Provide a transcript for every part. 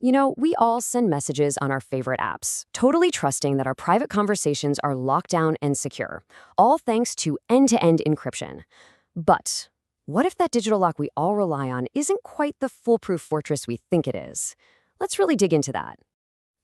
We all send messages on our favorite apps, totally trusting that our private conversations are locked down and secure, all thanks to end-to-end encryption. But what if that digital lock we all rely on isn't quite the foolproof fortress we think it is? Let's really dig into that.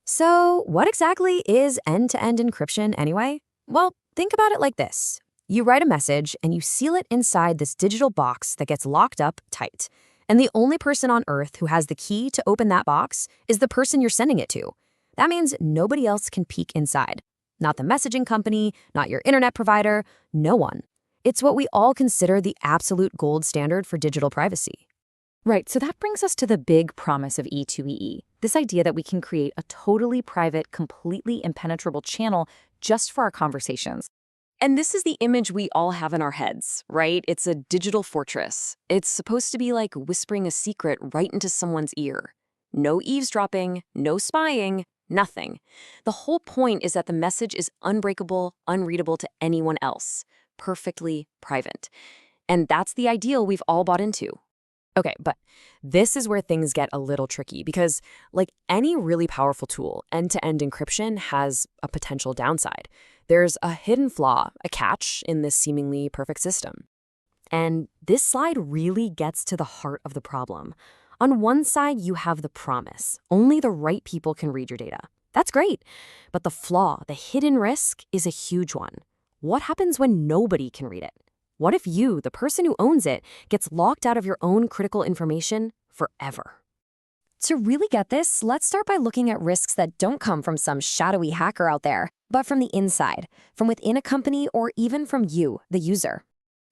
So, what exactly is end-to-end encryption anyway? Well, think about it like this. You write a message and you seal it inside this digital box that gets locked up tight. And the only person on Earth who has the key to open that box is the person you're sending it to. That means nobody else can peek inside. Not the messaging company, not your internet provider, no one. It's what we all consider the absolute gold standard for digital privacy. Right, so that brings us to the big promise of E2EE, this idea that we can create a totally private, completely impenetrable channel just for our conversations. And this is the image we all have in our heads, right? It's a digital fortress. It's supposed to be like whispering a secret right into someone's ear. No eavesdropping, no spying, nothing. The whole point is that the message is unbreakable, unreadable to anyone else, perfectly private. And that's the ideal we've all bought into. Okay, but this is where things get a little tricky because, like any really powerful tool, end-to-end encryption has a potential downside. There's a hidden flaw, a catch in this seemingly perfect system. And this slide really gets to the heart of the problem. On one side, you have the promise. Only the right people can read your data. That's great. But the flaw, the hidden risk, is a huge one. What happens when nobody can read it? What if you, the person who owns it, gets locked out of your own critical information forever? To really get this, let's start by looking at risks that don't come from some shadowy hacker out there, but from the inside, from within a company or even from you, the user.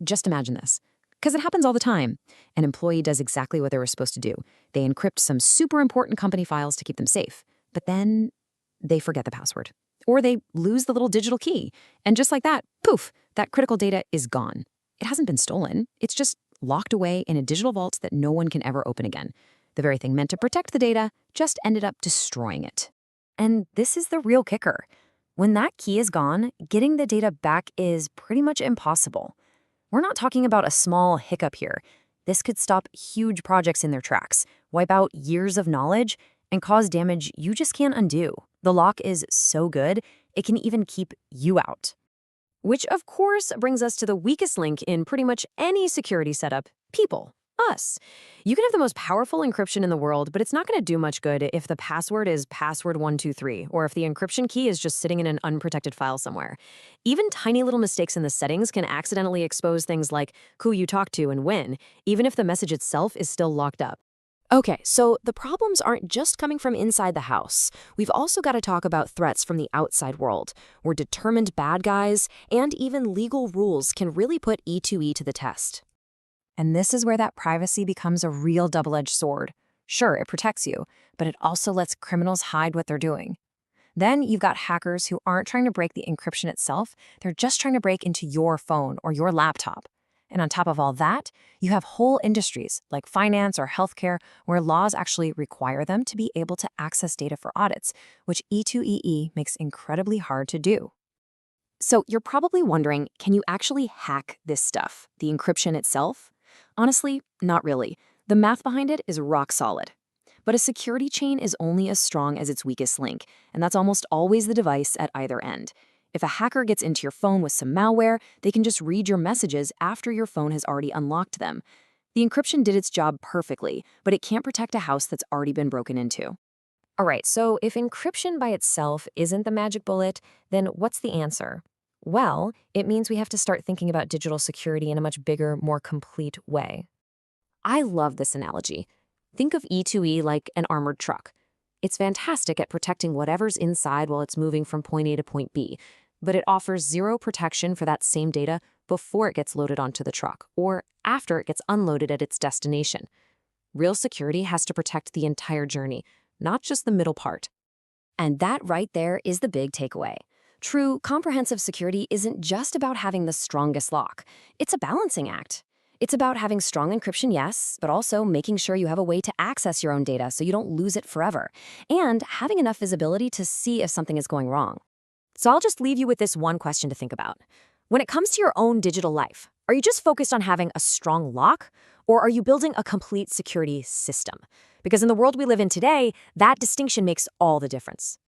Just imagine this, because it happens all the time. An employee does exactly what they were supposed to do. They encrypt some super important company files to keep them safe, but then they forget the password. Or they lose the little digital key. And just like that, poof, that critical data is gone. It hasn't been stolen. It's just locked away in a digital vault that no one can ever open again. The very thing meant to protect the data just ended up destroying it. And this is the real kicker. When that key is gone, getting the data back is pretty much impossible. We're not talking about a small hiccup here. This could stop huge projects in their tracks, wipe out years of knowledge, and cause damage you just can't undo. The lock is so good, it can even keep you out. Which, of course, brings us to the weakest link in pretty much any security setup: people, us. You can have the most powerful encryption in the world, but it's not going to do much good if the password is password123, or if the encryption key is just sitting in an unprotected file somewhere. Even tiny little mistakes in the settings can accidentally expose things like who you talk to and when, even if the message itself is still locked up. Okay, so the problems aren't just coming from inside the house. We've also got to talk about threats from the outside world, where determined bad guys and even legal rules can really put E2E to the test. And this is where that privacy becomes a real double-edged sword. Sure, it protects you, but it also lets criminals hide what they're doing. Then you've got hackers who aren't trying to break the encryption itself, they're just trying to break into your phone or your laptop. And on top of all that, you have whole industries like finance or healthcare where laws actually require them to be able to access data for audits, which E2EE makes incredibly hard to do. So you're probably wondering, can you actually hack this stuff, the encryption itself? Honestly, not really. The math behind it is rock solid. But a security chain is only as strong as its weakest link, and that's almost always the device at either end. If a hacker gets into your phone with some malware, they can just read your messages after your phone has already unlocked them. The encryption did its job perfectly, but it can't protect a house that's already been broken into. All right, so if encryption by itself isn't the magic bullet, then what's the answer? Well, it means we have to start thinking about digital security in a much bigger, more complete way. I love this analogy. Think of E2E like an armored truck. It's fantastic at protecting whatever's inside while it's moving from point A to point B, but it offers zero protection for that same data before it gets loaded onto the truck or after it gets unloaded at its destination. Real security has to protect the entire journey, not just the middle part. And that right there is the big takeaway. True, comprehensive security isn't just about having the strongest lock. It's a balancing act. It's about having strong encryption, yes, but also making sure you have a way to access your own data so you don't lose it forever, and having enough visibility to see if something is going wrong. So I'll just leave you with this one question to think about. When it comes to your own digital life, are you just focused on having a strong lock, or are you building a complete security system? Because in the world we live in today, that distinction makes all the difference.